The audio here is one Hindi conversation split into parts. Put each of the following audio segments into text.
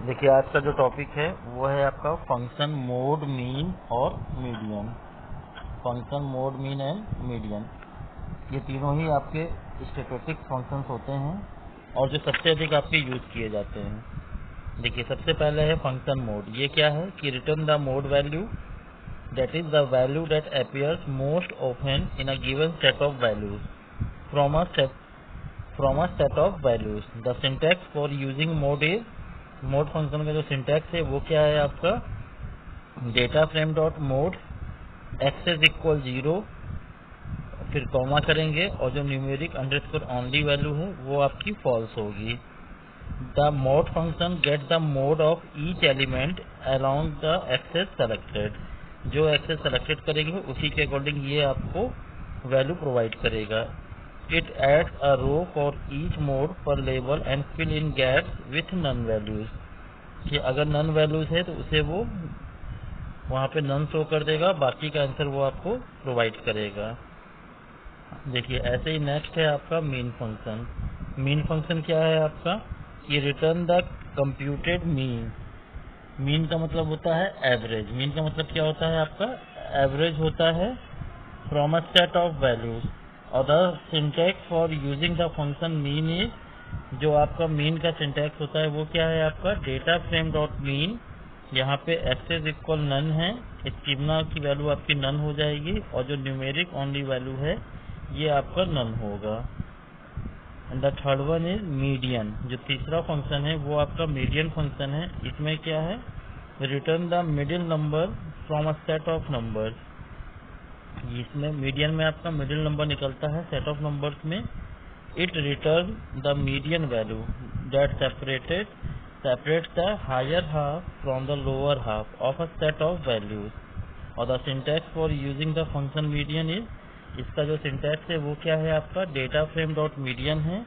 देखिए आज का जो टॉपिक है वो है आपका फंक्शन मोड, मीन और median. Function mode, mean and median, ये तीनों ही आपके स्टैटिस्टिक फंक्शंस होते हैं और जो सबसे अधिक आपके यूज किए जाते हैं। देखिए सबसे पहले है फंक्शन मोड। ये क्या है कि return the mode value, that is the value that appears most often in a given set of values from a set of values. The syntax for using mode is, mode function का जो सिंटैक्स है वो क्या है आपका, data frame dot mode axis equal 0, फिर कॉमा करेंगे और जो न्यूमेरिक अंडरस्कोर ओनली वैल्यू है वो आपकी फॉल्स होगी। The mode function get the mode of each element along the axis selected. जो एक्सेस सेलेक्टेड करेंगे उसी के अकॉर्डिंग ये आपको वैल्यू प्रोवाइड करेगा। It adds a row for each mode पर label and fill in gaps with NaN values. कि अगर नन वैल्यूज है तो उसे वो वहाँ पे नन शो कर देगा, बाकी का आंसर वो आपको प्रोवाइड करेगा। देखिए ऐसे ही नेक्स्ट है आपका मीन फंक्शन। मीन फंक्शन क्या है आपका, कि return the computed mean. Mean का मतलब होता है एवरेज। मीन का मतलब क्या होता है आपका, एवरेज होता है from a set of values. और the syntax for using the function mean is, जो आपका मीन का सिंटैक्स होता है वो क्या है आपका, डेटा फ्रेम डॉट मीन। यहाँ पे एक्सेस इक्वल नन है, स्कीमा की वैल्यू आपकी नन हो जाएगी और जो न्यूमेरिक ओनली वैल्यू है ये आपका नन होगा। And the third one is median. जो तीसरा फंक्शन है वो आपका मीडियन फंक्शन है। इसमें क्या है, return the middle number from a set of numbers. इसमें मीडियन में आपका मिडिल नंबर निकलता है सेट ऑफ नंबर्स में। It return the median value that separates the higher half from the lower half of a set of values। और the syntax for using the function median is, इसका जो सिंटैक्स है वो क्या है आपका, डेटा फ्रेम डॉट मीडियन है,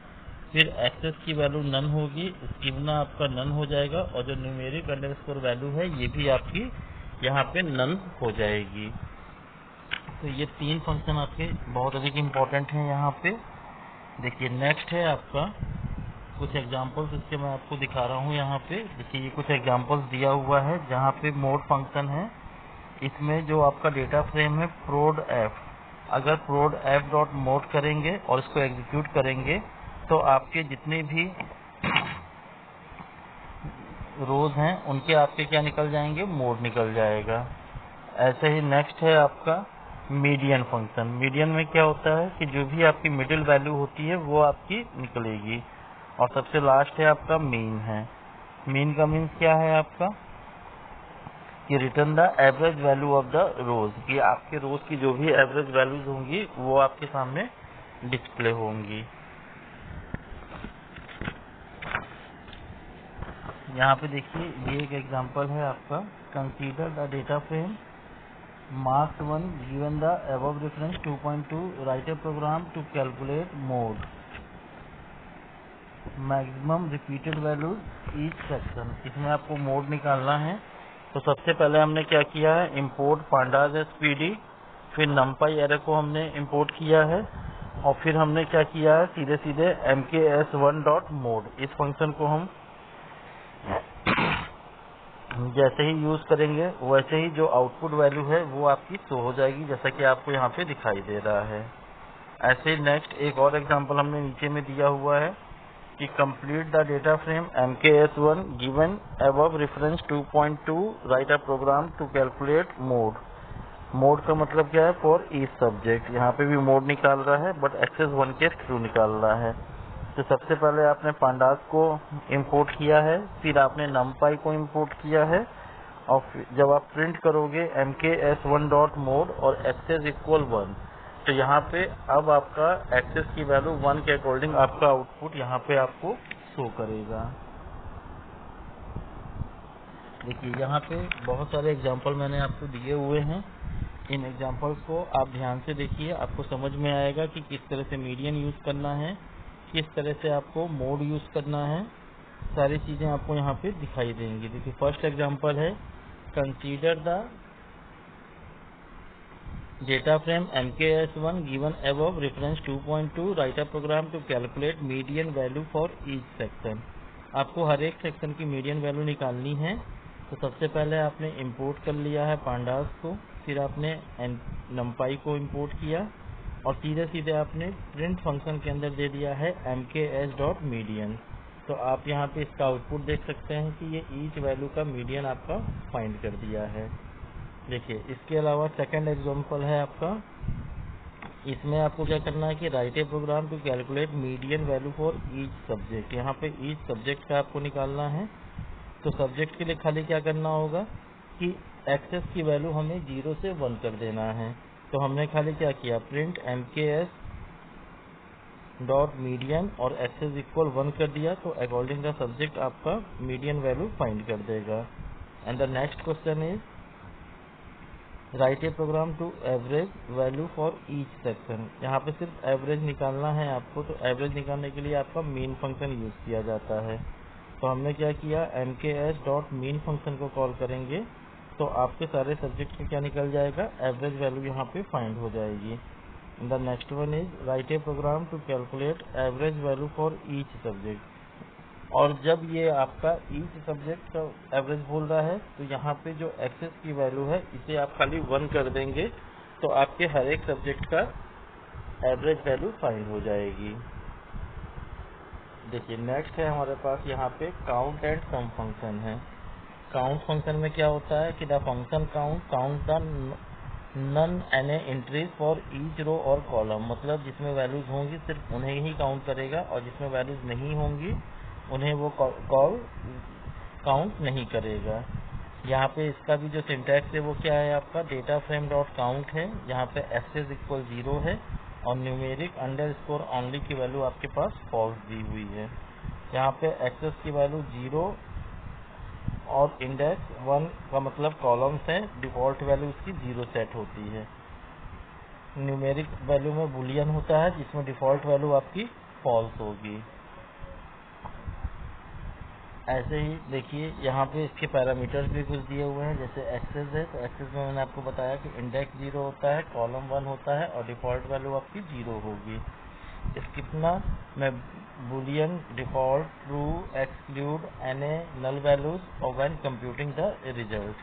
फिर एक्सेस की वैल्यू नन होगी, स्कीमा आपका नन हो जाएगा और जो न्यूमेरिक अंडरस्कोर वैल्यू है ये भी आपकी यहाँ पे नन हो जाएगी। तो ये तीन फंक्शन आपके बहुत अधिक इम्पोर्टेंट हैं यहाँ पे। देखिए नेक्स्ट है आपका कुछ एग्जांपल्स, इसके मैं आपको दिखा रहा हूँ यहाँ पे। देखिए ये कुछ एग्जांपल्स दिया हुआ है जहाँ पे मोड फंक्शन है। इसमें जो आपका डेटा फ्रेम है प्रोड एफ, अगर प्रोड एफ डॉट मोड करेंगे और इसको एग्जीक्यूट करेंगे तो आपके जितने भी रोज हैं उनके आपके क्या निकल जाएंगे, मोड निकल जाएगा। ऐसे ही नेक्स्ट है आपका मीडियन फंक्शन। मीडियन में क्या होता है कि जो भी आपकी मिडिल वैल्यू होती है वो आपकी निकलेगी। और सबसे लास्ट है आपका मीन है। मीन का मीन्स क्या है आपका, कि return the average value of the rows, कि आपके रोज की जो भी एवरेज वैल्यूज होंगी वो आपके सामने डिस्प्ले होंगी। यहाँ पे देखिए ये एक एग्जांपल है आपका, consider the data frame marked 1 given the above reference 2.2, write a program to calculate mode maximum repeated values each section. इसमें आपको मोड निकालना है। तो सबसे पहले हमने क्या किया है, इंपोर्ट पांडाज एसपीडी, फिर नंपाई एरे को हमने इंपोर्ट किया है और फिर हमने क्या किया है, सीधे सीधे mks1 डॉट मोड, इस फंक्शन को हम जैसे ही यूज करेंगे वैसे ही जो आउटपुट वैल्यू है वो आपकी शो हो जाएगी, जैसा कि आपको यहाँ पे दिखाई दे रहा है। ऐसे नेक्स्ट एक और एग्जांपल हमने नीचे में दिया हुआ है कि complete the data frame mks1 given above reference 2.2, write a program to calculate mode. Mode का मतलब क्या है, फॉर ईच सब्जेक्ट। यहाँ पे भी मोड निकाल रहा है बट एक्सेस 1 के थ्रू निकाल रहा है। तो सबसे पहले आपने पांडास को इंपोर्ट किया है, फिर आपने नमपाई को इंपोर्ट किया है और जब आप प्रिंट करोगे mks1 डॉट मोड और एक्सेस इक्वल 1, तो यहाँ पे अब आपका एक्सेस की वैल्यू 1 के अकॉर्डिंग आपका आउटपुट यहाँ पे आपको शो करेगा। देखिए यहाँ पे बहुत सारे एग्जांपल मैंने आपको दिए हुए हैं। इन एग्जांपल्स को आप ध्यान से देखिए, आपको समझ में आएगा कि किस तरह से मीडियन यूज करना है, किस तरह से आपको मोड यूज करना है, सारी चीजें आपको यहाँ पे दिखाई देंगी। देखिए फर्स्ट एग्जांपल है, consider the data frame mks1 गिवन above reference 2.2, write a program to calculate median value for each section. आपको हर एक सेक्शन की मीडियन वैल्यू निकालनी है। तो सबसे पहले आपने इंपोर्ट कर लिया है पांडास को, फिर आपने नंपाई को इंपोर्ट किया और सीधे सीधे आपने प्रिंट फंक्शन के अंदर दे दिया है mks.median। तो आप यहाँ पे इसका आउटपुट देख सकते हैं कि ये ईच वैल्यू का मीडियन आपका फाइंड कर दिया है। देखिए, इसके अलावा सेकंड एग्जांपल है आपका, इसमें आपको क्या करना है कि write a program to calculate median value for each subject. यहाँ पे ईच सब्जेक्ट का आपको निकालना है। तो सब्जेक्ट के लिए खाली क्या करना होगा कि एक्सेस की वैल्यू हमें 0 से 1 कर देना है। तो हमने खाली क्या किया, प्रिंट mks डॉट मीडियन और एक्सेस इक्वल 1 कर दिया। तो अकॉर्डिंग द सब्जेक्ट आपका मीडियन वैल्यू फाइंड कर देगा। And the next question is write a program to average value for each section. यहाँ पे सिर्फ एवरेज निकालना है आपको। तो एवरेज निकालने के लिए आपका मीन फंक्शन यूज किया जाता है। तो हमने क्या किया, mks डॉट मीन फंक्शन को कॉल करेंगे तो आपके सारे सब्जेक्ट में क्या निकल जाएगा, एवरेज वैल्यू यहाँ पे फाइंड हो जाएगी। The next one is write a program to calculate average value for each subject. और जब ये आपका ईच सब्जेक्ट का एवरेज बोल रहा है तो यहाँ पे जो एक्सेस की वैल्यू है इसे आप खाली 1 कर देंगे तो आपके हर एक सब्जेक्ट का एवरेज वैल्यू फाइंड हो जाएगी। देखिए, नेक्स्ट है हमारे पास यहाँ पे काउंट एंड सम फंक्शन है। काउंट फंक्शन में क्या होता है कि the function count the non NA entries for each row और कॉलम। मतलब जिसमें वैल्यूज होंगी सिर्फ उन्हें ही काउंट करेगा और जिसमें वैल्यूज नहीं होंगी उन्हें वो काउंट नहीं करेगा। यहाँ पे इसका भी जो सिंटैक्स है वो क्या है आपका, डेटा फ्रेम डॉट काउंट है। यहाँ पे एक्सेस इक्वल 0 है और न्यूमेरिक अंडरस्कोर ओनली की वैल्यू आपके पास फॉल्स दी हुई है। यहाँ पे एक्सेस की वैल्यू 0 और इंडेक्स 1 का मतलब कॉलम्स है, डिफॉल्ट वैल्यू उसकी 0 सेट होती है। न्यूमेरिक वैल्यू में बुलियन होता है जिसमें डिफॉल्ट वैल्यू आपकी फॉल्स होगी। ऐसे ही देखिए, यहाँ पे इसके पैरामीटर्स भी कुछ दिए हुए हैं। जैसे एक्सेस है तो एक्सेस में मैंने आपको बताया कि इंडेक्स 0 होता है, कॉलम 1 होता है और डिफॉल्ट वैल्यू आपकी 0 होगी। कितना में boolean, default, true, exclude, NA, null values और व्हेन कंप्यूटिंग द रिजल्ट।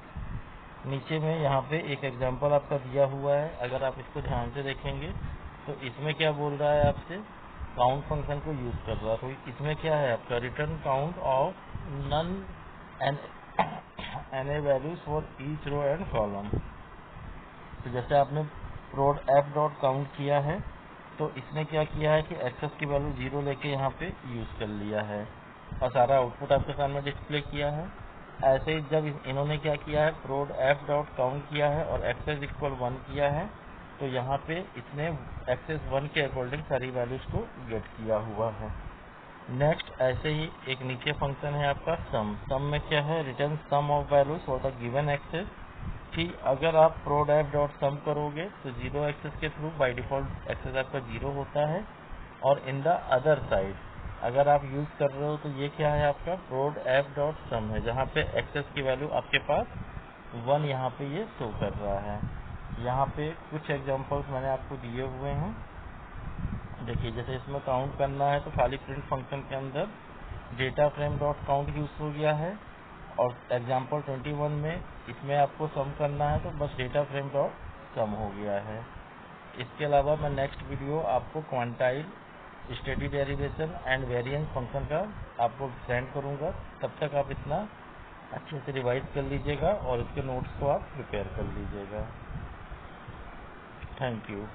नीचे में यहाँ पे एक एग्जांपल आपका दिया हुआ है। अगर आप इसको ध्यान से देखेंगे तो इसमें क्या बोल रहा है आपसे, काउंट फंक्शन को यूज कर रहा है। तो इसमें क्या है आपका, return count of non N A values for each row and column. तो जैसे आपने प्रोड एफ डॉट काउंट किया है तो इसने क्या किया है कि एक्सेस की वैल्यू 0 लेके यहाँ पे यूज कर लिया है और सारा आउटपुट आपके सामने डिस्प्ले किया है। ऐसे ही जब इन्होंने क्या किया है, प्रोड एफ डॉट काउंट किया है और एक्सेस इक्वल 1 किया है तो यहाँ पे इसने एक्सेस 1 के अकॉर्डिंग सारी वैल्यूज को गेट किया हुआ है। नेक्स्ट ऐसे ही एक नीचे फंक्शन है आपका सम में क्या है, return sum of values for the given axis. कि अगर आप प्रोड एफ डॉट सम करोगे तो 0 एक्सेस के थ्रू बाय डिफॉल्ट एक्सेस आपका 0 होता है और इन द अदर साइड अगर आप यूज कर रहे हो तो ये क्या है आपका, प्रोड एफ डॉट सम है जहाँ पे एक्सेस की वैल्यू आपके पास 1 यहाँ पे ये शो कर रहा है। यहाँ पे कुछ एग्जांपल्स मैंने आपको दिए हुए हैं। देखिए, जैसे इसमें काउंट करना है तो खाली प्रिंट फंक्शन के अंदर data frame dot count use हो गया है और एग्जांपल 21 में इसमें आपको सम करना है तो बस डेटा फ्रेम डॉट सम हो गया है। इसके अलावा मैं नेक्स्ट वीडियो आपको quantile, steady derivation and variance function का आपको सेंड करूंगा। तब तक आप इतना अच्छे से रिवाइज कर लीजिएगा और इसके नोट्स को आप प्रिपेयर कर लीजिएगा। Thank you.